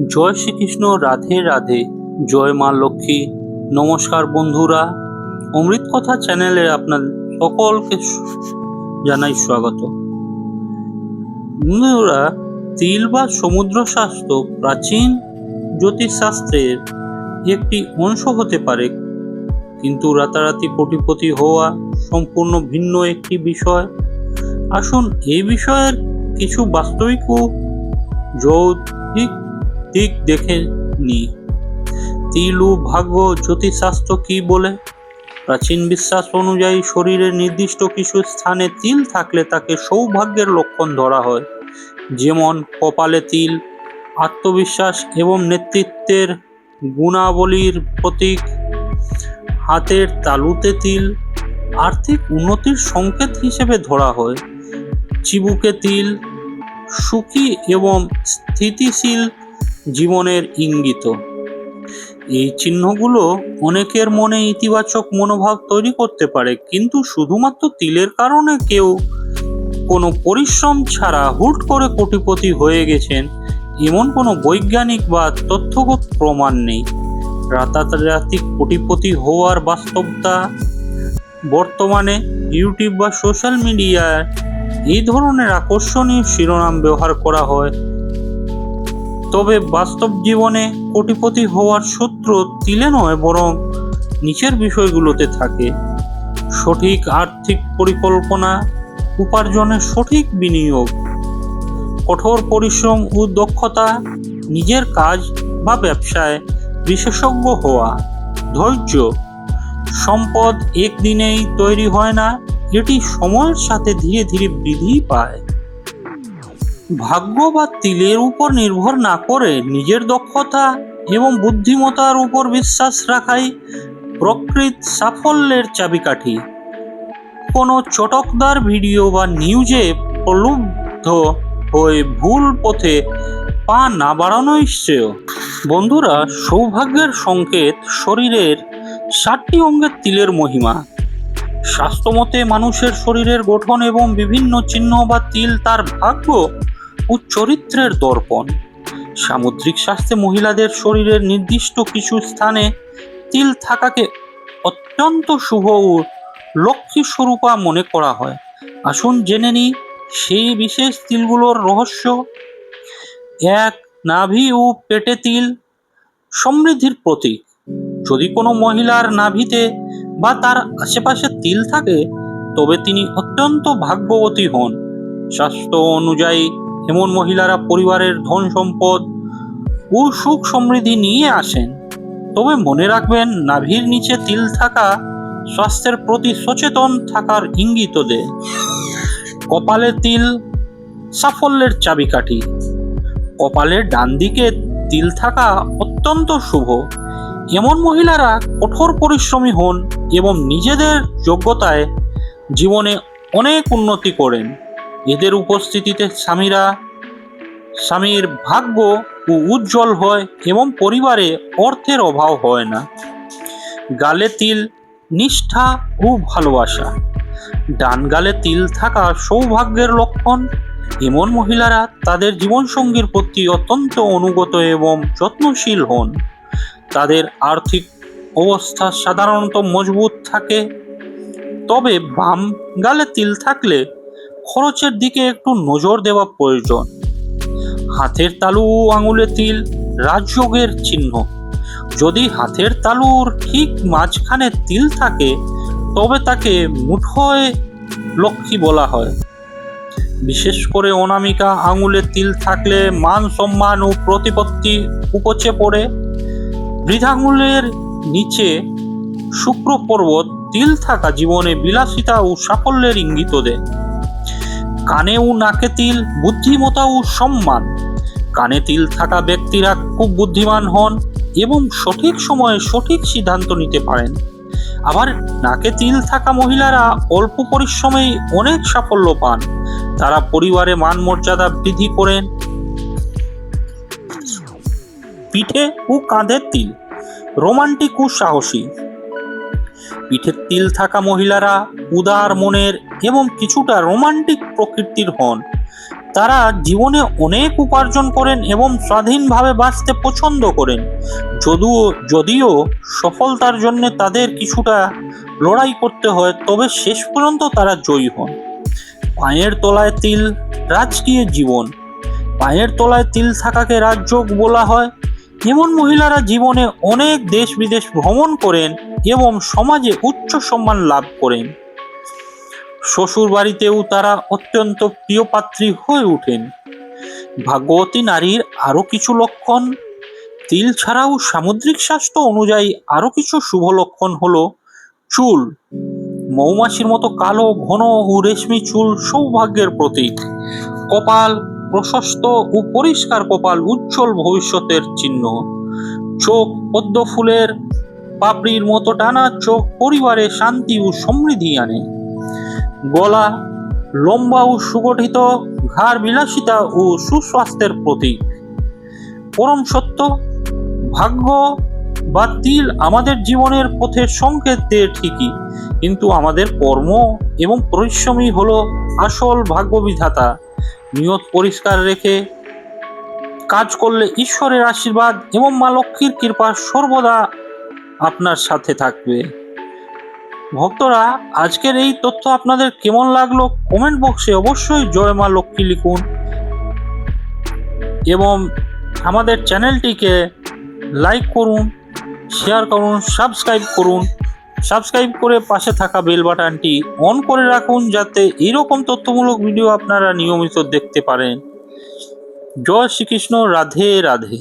জয় শ্রীকৃষ্ণ, রাধে রাধে, জয় মা লক্ষ্মী। নমস্কার বন্ধুরা, অমৃত কথা চ্যানেলে আপনার সকলকে জানাই স্বাগত। বন্ধুরা, তিল বা সমুদ্র শাস্ত্র প্রাচীন জ্যোতিষশাস্ত্রের একটি অংশ হতে পারে, কিন্তু রাতারাতি কোটিপতি হওয়া সম্পূর্ণ ভিন্ন একটি বিষয়। আসুন এই বিষয়ের কিছু বাস্তবিক ও যৌক্তিক দিক দেখে নিই। তিল ও ভাগ্য জ্যোতিষশাস্ত্র কি বলে? প্রাচীন বিশ্বাস অনুযায়ী শরীরের নির্দিষ্ট কিছু স্থানে তিল থাকলে তাকে সৌভাগ্যের লক্ষণ ধরা হয়। যেমন কপালে তিল আত্মবিশ্বাস এবং নেতৃত্বের গুণাবলীর প্রতীক, হাতের তালুতে তিল আর্থিক উন্নতির সংকেত হিসেবে ধরা হয়, চিবুকে তিল সুখী এবং স্থিতিশীল জীবনের ইঙ্গিত। এই চিহ্নগুলো অনেকের মনে ইতিবাচক মনোভাব তৈরি করতে পারে, কিন্তু শুধুমাত্র তিলের কারণে কেউ কোনো পরিশ্রম ছাড়া হুট করে কোটিপতি হয়ে গেছেন এমন কোনো বৈজ্ঞানিক বা তথ্যগত প্রমাণ নেই। রাতারাতি কোটিপতি হওয়ার বাস্তবতা বর্তমানে ইউটিউব বা সোশ্যাল মিডিয়ায় এই ধরনের আকর্ষণীয় শিরোনাম ব্যবহার করা হয়, তবে বাস্তব জীবনে কোটিপতি হওয়ার সূত্র তিলে নয়, বরং নিচের বিষয়গুলোতে থাকে: সঠিক আর্থিক পরিকল্পনা, উপার্জনের সঠিক বিনিয়োগ, কঠোর পরিশ্রম ও দক্ষতা, নিজের কাজ বা ব্যবসায় বিশেষজ্ঞ হওয়া, ধৈর্য। সম্পদ একদিনেই তৈরি হয় না, এটি সময়ের সাথে ধীরে ধীরে বৃদ্ধি পায়। ভাগ্য বা তিলের উপর নির্ভর না করে নিজের দক্ষতা এবং বুদ্ধিমত্তার উপর বিশ্বাস রাখাই প্রকৃত সাফল্যের চাবিকাঠি। কোনো চটকদার ভিডিও বা নিউজে প্রলুব্ধ হয়ে ভুল পথে পা না বাড়ানোই শ্রেয়। বন্ধুরা, সৌভাগ্যের সংকেত শরীরের 7টি অঙ্গের তিলের মহিমা। স্বাস্থ্যমতে মানুষের শরীরের গঠন এবং বিভিন্ন চিহ্ন বা তিল তার ভাগ্য ও চরিত্রের দর্পণ। সামুদ্রিক শাস্ত্রে মহিলাদের শরীরের নির্দিষ্ট কিছু স্থানে তিল থাকাকে অত্যন্ত শুভ ও লক্ষ্মী স্বরূপা মনে করা হয়। আসুন জেনে নিই সেই বিশেষ তিলগুলোর রহস্য। 1. নাভি ও পেটে তিল সমৃদ্ধির প্রতীক। যদি কোনো মহিলার নাভিতে বা তার আশেপাশে তিল থাকে, তবে তিনি অত্যন্ত ভাগ্যবতী হন। শাস্ত্র অনুযায়ী এমন মহিলারা পরিবারের ধন সম্পদ ও সুখ সমৃদ্ধি নিয়ে আসেন। তবে মনে রাখবেন, নাভির নিচে তিল থাকা স্বাস্থ্যের প্রতি সচেতন থাকার ইঙ্গিত দেয়। কপালে তিল সাফল্যের চাবিকাঠি। কপালের ডান দিকে তিল থাকা অত্যন্ত শুভ। এমন মহিলারা কঠোর পরিশ্রমী হন এবং নিজেদের যোগ্যতায় জীবনে অনেক উন্নতি করেন। এদের উপস্থিতিতে স্বামীর ভাগ্য ও উজ্জ্বল হয় এবং পরিবারে অর্থের অভাব হয় না। গালে তিল নিষ্ঠা ও ভালোবাসা। ডান গালে তিল থাকা সৌভাগ্যের লক্ষণ। এমন মহিলারা তাদের জীবনসঙ্গীর প্রতি অত্যন্ত অনুগত এবং যত্নশীল হন। তাদের আর্থিক অবস্থা সাধারণত মজবুত থাকে। তবে বাম গালে তিল থাকলে খরচের দিকে একটু নজর দেওয়া প্রয়োজন। হাতের তালু ও আঙুলে তিল রাজযোগের চিহ্ন। যদি হাতের তালুর ঠিক মাঝখানে তিল থাকে, তবে তাকে মুঠোয় লক্ষ্মী বলা হয়। বিশেষ করে অনামিকা আঙুলে তিল থাকলে মান সম্মান ও প্রতিপত্তি উপচে পড়ে। বৃদ্ধাঙ্গুলের নিচে শুক্র পর্বত তিল থাকা জীবনে বিলাসিতা ও সাফল্যের ইঙ্গিত দেয়। কানে ও নাকে তিল বুদ্ধিমত্তা ও সম্মান। কানে তিল থাকা ব্যক্তিরা খুব বুদ্ধিমান হন এবং সঠিক সময়ে সঠিক সিদ্ধান্ত নিতে পারেন। আবার নাকে তিল থাকা মহিলারা অল্প পরিশ্রমেই অনেক সাফল্য পান। তারা পরিবারে মান মর্যাদা বৃদ্ধি করেন। পিঠে ও কাঁধের তিল রোমান্টিক ও সাহসী। পিঠের তিল থাকা মহিলারা উদার মনের এবং কিছুটা রোমান্টিক প্রকৃতির হন। তারা জীবনে অনেক উপার্জন করেন এবং স্বাধীনভাবে বাঁচতে পছন্দ করেন। যদিও সফলতার জন্য তাদের কিছুটা লড়াই করতে হয়, তবে শেষ পর্যন্ত তারা জয়ী হন। পায়ের তলায় তিল, রাজকীয় জীবন। পায়ের তলায় তিল থাকাকে রাজযোগ বলা হয়। এমন মহিলারা জীবনে অনেক দেশ বিদেশ ভ্রমণ করেন এবং সমাজে উচ্চ সম্মান লাভ করেন। শ্বশুর বাড়িতেও তারা অত্যন্ত প্রিয় পাত্রী হয়ে ওঠেন। ভাগ্যবতী নারীর আরো কিছু লক্ষণ। তিল ছাড়াও সামুদ্রিক শাস্ত্র অনুযায়ী আরো কিছু শুভ লক্ষণ হলো চুল। মৌমাছির মতো কালো, ঘন ও রেশমি চুল সৌভাগ্যের প্রতীক। কপাল প্রশস্ত ও পরিষ্কার, কপাল উজ্জ্বল ভবিষ্যতের চিহ্ন। চোখ পদ্ম ফুলের পাপড়ির মতো টানা চোখ পরিবারে শান্তি ও সমৃদ্ধি আনে। গলা লম্বা ও সুগঠিত, ঘাড় বিলাসিতা ও সুস্বাস্থ্যের প্রতীক। পরম সত্য, ভাগ্য বা তিল আমাদের জীবনের পথের সংকেত দেয় ঠিকই, কিন্তু আমাদের কর্ম এবং পরিশ্রমই হলো আসল ভাগ্য বিধাতা। নিয়ত পরিষ্কার রেখে কাজ করলে ঈশ্বরের আশীর্বাদ এবং মা লক্ষ্মীর কৃপা সর্বদা আপনার সাথে থাকবে। ভক্তরা, আজকের এই তথ্য আপনাদের কেমন লাগলো কমেন্ট বক্সে অবশ্যই জয় মা লক্ষ্মী লিখুন এবং আমাদের চ্যানেলটিকে লাইক করুন, শেয়ার করুন, সাবস্ক্রাইব করে পাশে থাকা বেল বাটনটি অন করে রাখুন, যাতে এরকম তথ্যমূলক ভিডিও আপনারা নিয়মিত দেখতে পারেন। জয় শ্রীকৃষ্ণ। রাধে রাধে।